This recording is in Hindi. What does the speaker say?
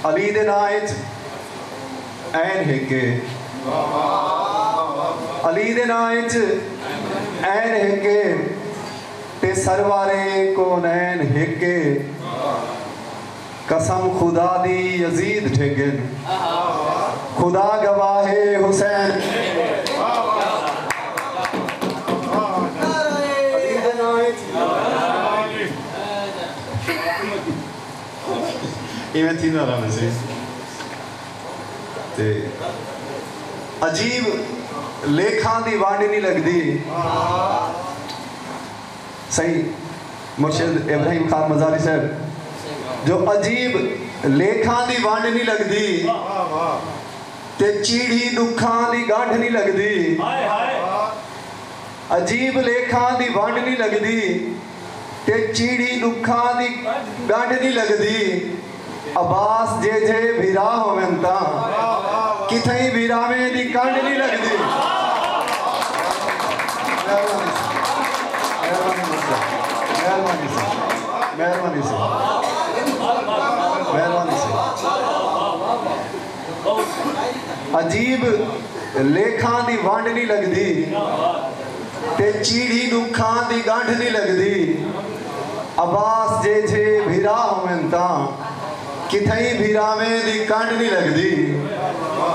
अली दे नां विच ऐन हिके, अली दे नां विच ऐन हिके ते सरवारे कोनैन हिके, कसम खुदा दी यजीद ठेगिन, खुदा गवाहे हुसैन। इवें थी ना रहा से ते अजीब लेखा दी वांड नहीं लगदी। सही मुर्शिद इब्राहिम खान मजारी साहब, जो अजीब लेखा दी वांड नहीं लगदी ते चीड़ी दुखा दी गांठ नहीं लगदी। अजीब लेखा दी वांड नहीं लगदी ते चीड़ी दुखा दी गांठ नहीं लगदी। अब्बास जे जे भिरा होवन तां किथई भिरावे दी कांड नहीं लगदी। मेहरबानी से अजीब लेखा दी वांड नहीं लगदी ते चीड़ी दुखा दी गांठ नहीं लगदी। अब्बास जे जे भिरा होवन तां किथई भिरावे दी कांड नहीं लगदी।